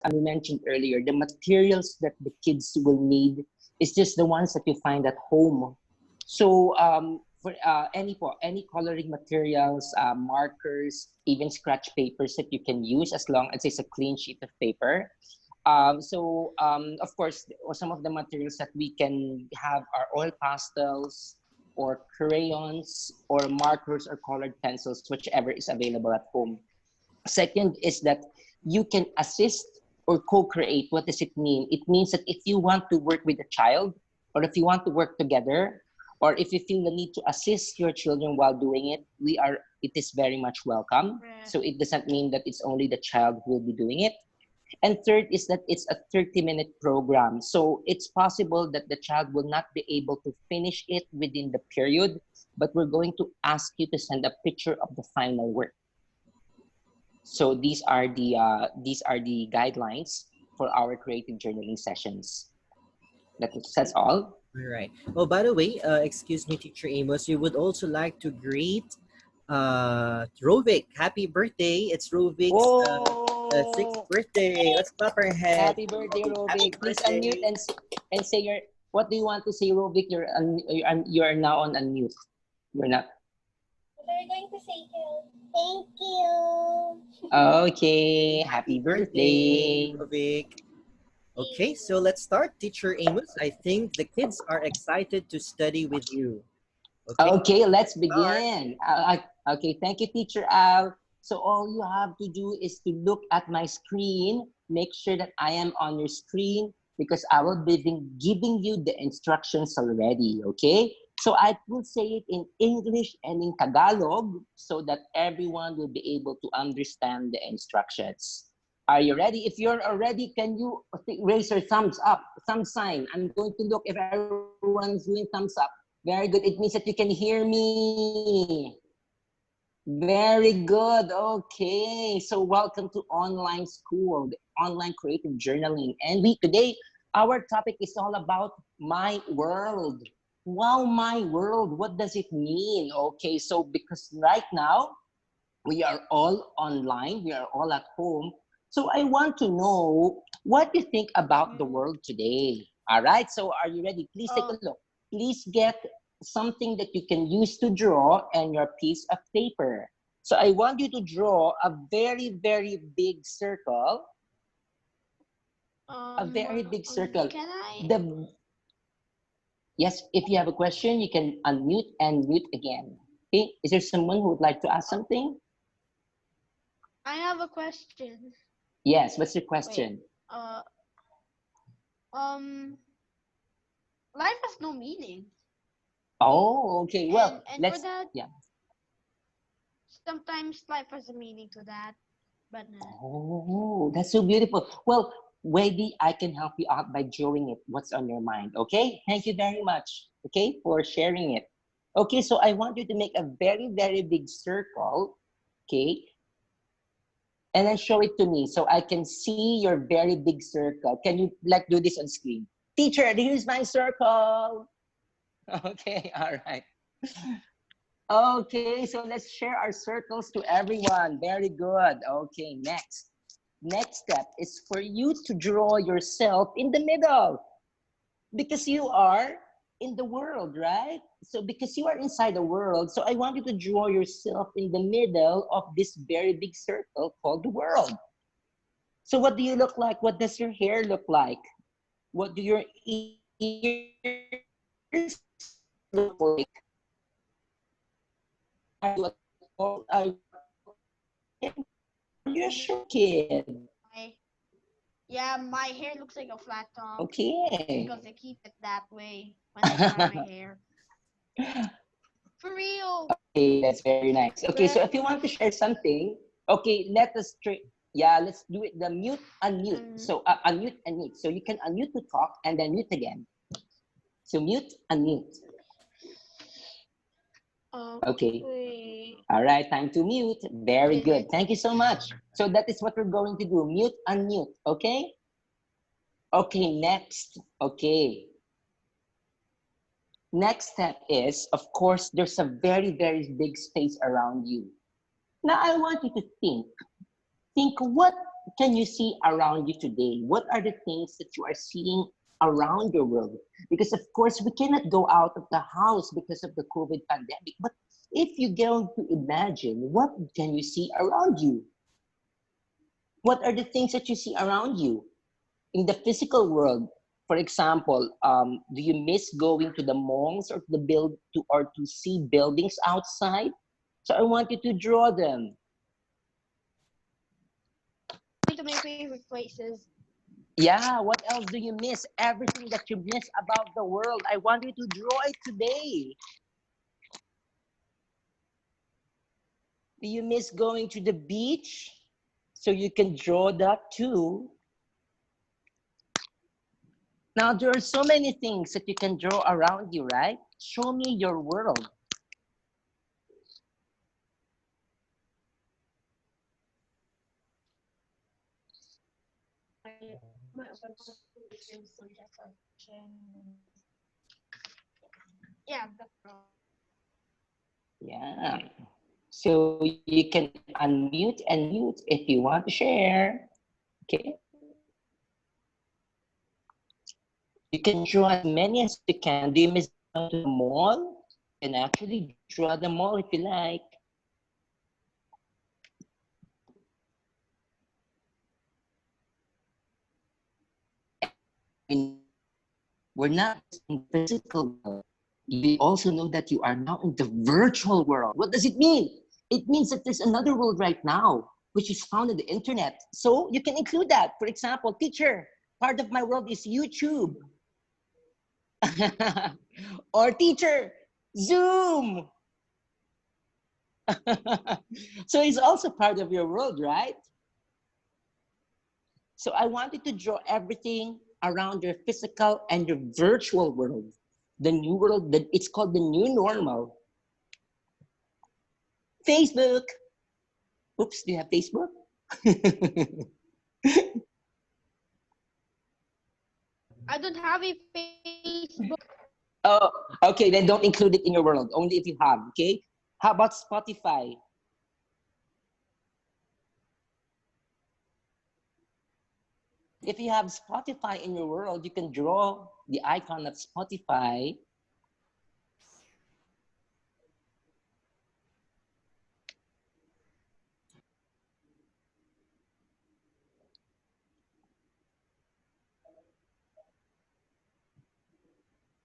I mentioned earlier, the materials that the kids will need is just the ones that you find at home. So for any coloring materials, markers, even scratch papers that you can use as long as it's a clean sheet of paper. Of course, some of the materials that we can have are oil pastels or crayons or markers or colored pencils, whichever is available at home. Second is that you can assist or co-create. What does it mean? It means that if you want to work with a child, or if you want to work together, or if you feel the need to assist your children while doing it, it is very much welcome. So it doesn't mean that it's only the child who will be doing it. And third is that it's a 30-minute program. So it's possible that the child will not be able to finish it within the period, but we're going to ask you to send a picture of the final work. So these are the guidelines for our creative journaling sessions. That's all. All right. Oh, by the way, excuse me, Teacher Amos, we would also like to greet Rovik. Happy birthday. It's Rovik's sixth Oh, birthday. Let's clap our hands. happy birthday, Happy Rovik. Please birthday. unmute and say your, what do you want to say, Rovik? You're now on unmute. You're not. We're going to say thank you. Okay, happy birthday. Rovik. Okay, so let's start. Teacher Amos, I think the kids are excited to study with you. Okay, let's begin. Okay, thank you, Teacher Al. So all you have to do is to look at my screen, make sure that I am on your screen because I will be giving you the instructions already, okay? So I will say it in English and in Tagalog so that everyone will be able to understand the instructions. Are you ready? If you're already, can you raise your thumbs up, thumb sign? I'm going to look if everyone's doing thumbs up. Very good. It means that you can hear me. Very good. Okay. So welcome to online school, the online creative journaling. And today, our topic is all about my world. Wow, my world. What does it mean? Okay. So because right now, we are all online. We are all at home. So I want to know what you think about the world today. All right. So are you ready? Please take a look. Please get something that you can use to draw and your piece of paper. So I want you to draw a very, very big circle. A very big circle. Can I? Yes, if you have a question, you can unmute and mute again. Okay. Is there someone who would like to ask something? I have a question. Yes. What's your question? Wait, life has no meaning. Oh, okay. Well, and let's. for that, Yeah. sometimes life has a meaning to that, but Oh, that's so beautiful. Well, maybe I can help you out by drawing it. What's on your mind? Okay. Thank you very much. Okay, for sharing it. Okay, so I want you to make a very, very big circle. Okay. And then show it to me so I can see your very big circle. Can you do this on screen? Teacher, here's my circle. Okay, all right. Okay, so let's share our circles to everyone. Very good. Okay, next. Next step is for you to draw yourself in the middle because you are in the world, right? So because you are inside the world, so I want you to draw yourself in the middle of this very big circle called the world. So what do you look like? What does your hair look like? What do your ears look like? Are you a tall? Are you a short kid? yeah, my hair looks like a flat top. Okay. Because I keep it that way when I dye my hair. For real. Okay, that's very nice. Okay, so if you want to share something, okay, let's do it. The mute, unmute. So unmute and mute. So you can unmute to talk and then mute again. So mute, unmute. Okay. All right, time to mute. Very good. Thank you so much. So that is what we're going to do. Mute, unmute. Okay? Okay, next. Okay. Next step is, of course, there's a very, very big space around you. Now, I want you to think what can you see around you today? What are the things that you are seeing around your world? Because of course we cannot go out of the house because of the COVID pandemic. But if you go to imagine, what can you see around you? What are the things that you see around you in the physical world? For example, do you miss going to the malls or to see buildings outside? So I want you to draw them. To my favorite places. Yeah, what else do you miss? Everything that you miss about the world. I want you to draw it today. Do you miss going to the beach? So you can draw that too. Now, there are so many things that you can draw around you, right? Show me your world. Yeah, Yeah. So you can unmute and mute if you want to share. Okay. You can draw as many as you can. Do you miss going to the mall? You can actually draw the mall if you like. We're not just in the physical world. You also know that you are now in the virtual world. What does it mean? It means that there's another world right now, which is found on the internet. So you can include that. For example, teacher, part of my world is YouTube. Or teacher, Zoom. So it's also part of your world, right? So I wanted to draw everything around your physical and your virtual world. The new world, it's called the new normal. Facebook. Oops, do you have Facebook? I don't have a Facebook. Oh, okay, then don't include it in your world, only if you have, okay? How about Spotify? If you have Spotify in your world, you can draw the icon of Spotify.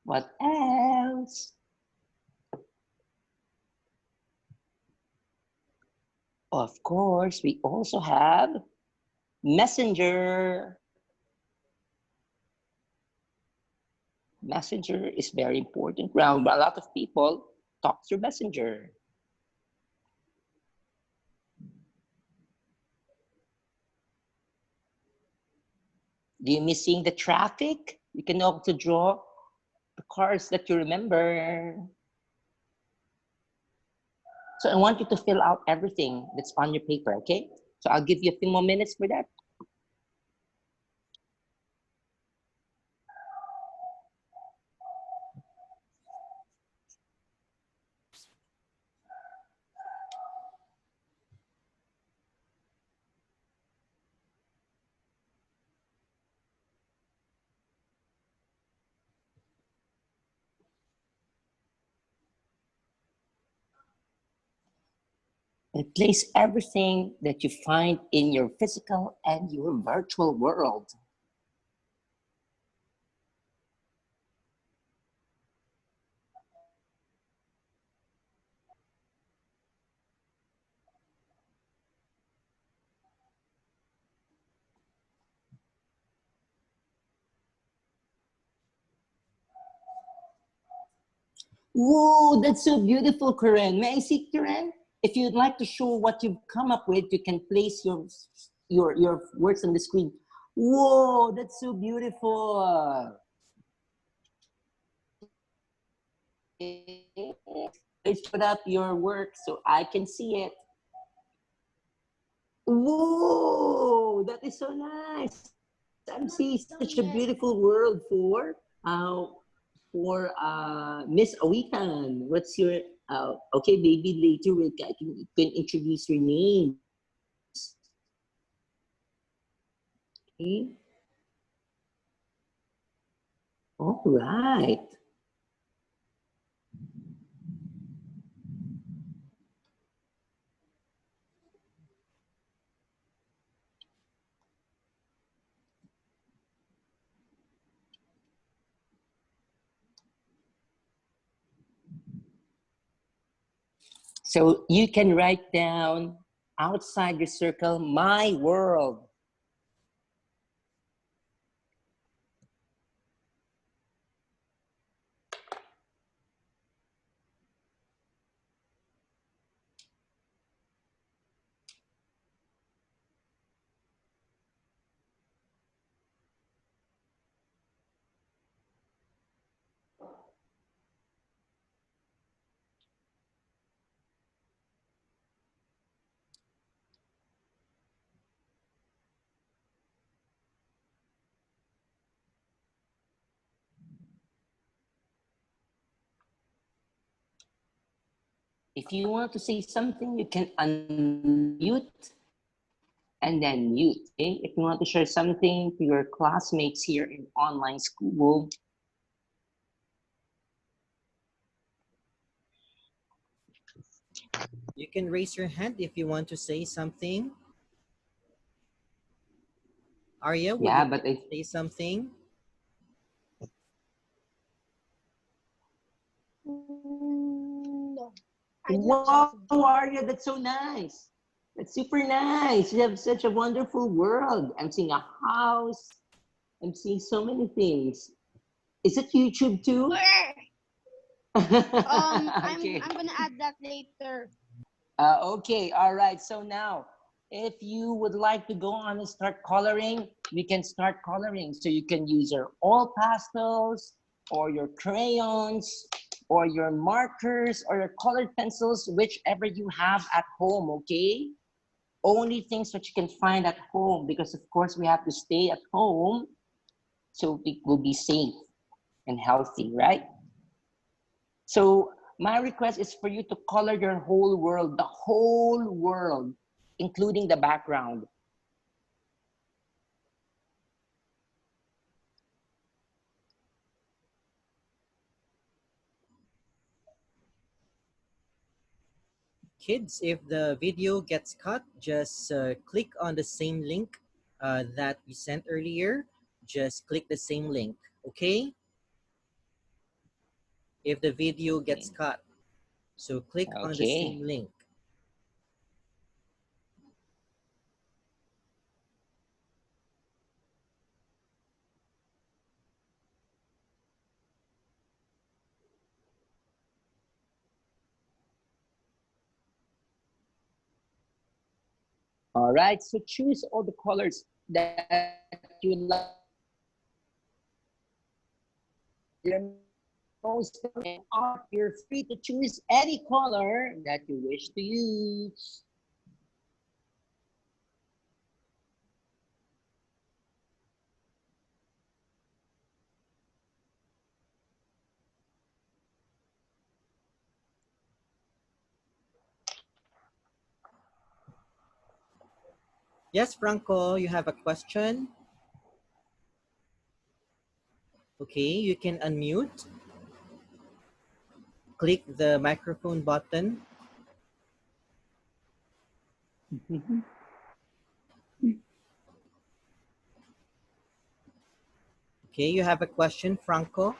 What else? Of course, we also have Messenger. Messenger is very important. Well, a lot of people talk through Messenger. Do you miss seeing the traffic? You can also draw the cars that you remember. So I want you to fill out everything that's on your paper, okay? So I'll give you a few more minutes for that. And place everything that you find in your physical and your virtual world. Whoa, that's so beautiful, Karen. May I see, Karen? If you'd like to show what you've come up with, you can place your works on the screen. Whoa, that's so beautiful. Please put up your work so I can see it. Whoa, that is so nice. I'm seeing such a beautiful world for Miss Awitan. What's your okay, maybe later we can introduce your name. Okay. All right. So you can write down outside your circle, my world. If you want to say something, you can unmute and then mute. Okay? If you want to share something to your classmates here in online school, You can raise your hand if you want to say something. Arya, would yeah, you but like to say something? No. I do have wow, something. Arya, that's so nice. That's super nice. You have such a wonderful world. I'm seeing a house. I'm seeing so many things. Is it YouTube too? Okay. I'm gonna add that later. Okay, all right. So now, if you would like to go on and start coloring, we can start coloring. So you can use your all pastels or your crayons or your markers or your colored pencils, whichever you have at home, okay? Only things that you can find at home because, of course, we have to stay at home so we will be safe and healthy, right? So my request is for you to color your whole world, the whole world, including the background. Kids, if the video gets cut, just click on the same link that we sent earlier. Just click the same link, okay? If the video gets Okay. cut, so click on the same Okay. link. All right. So choose all the colors that you like. You're most art. You're free to choose any color that you wish to use. Yes, Franco, you have a question? Okay, you can unmute. Click the microphone button. Okay, you have a question, Franco?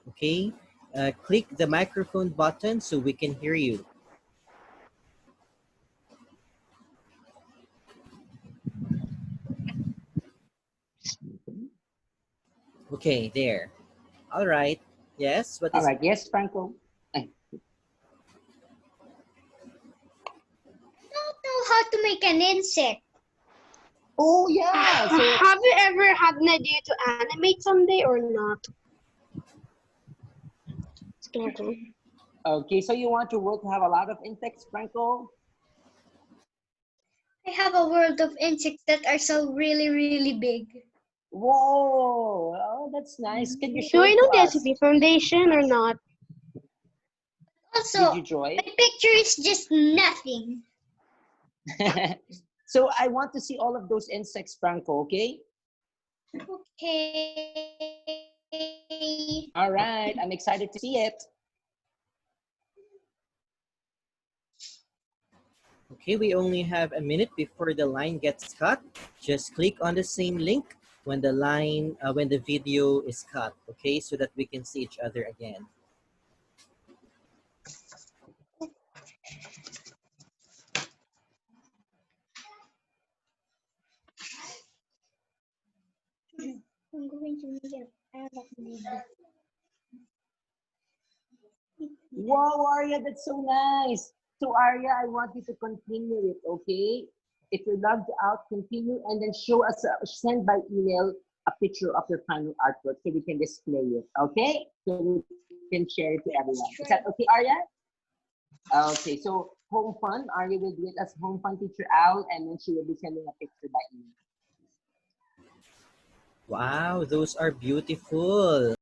Okay, click the microphone button so we can hear you. Okay, there. All right. Yes, what All is right. Yes, Franco. Don't know how to make an insect. Oh yeah. So Have you ever had an idea to animate someday or not? okay. So you want your world to have a lot of insects, Franco? I have a world of insects that are so really, really big. Whoa. Oh, that's nice. Can you Do show I it know to the us? SCP Foundation or not? Did Also, you draw my it? picture is just nothing. So I want to see all of those insects, Franco, okay? Okay. All right, I'm excited to see it. Okay, we only have a minute before the line gets cut. Just click on the same link when the when the video is cut, okay, so that we can see each other again. I'm going to make it out of the Wow, Arya, that's so nice. So Arya, I want you to continue it, okay? If you're logged out, continue and then show us, send by email a picture of your final artwork so we can display it, okay? So we can share it to everyone. Is that okay, Arya? Okay, so home fun, Arya will do it as home fun teacher Al, and then she will be sending a picture by email. Wow, those are beautiful.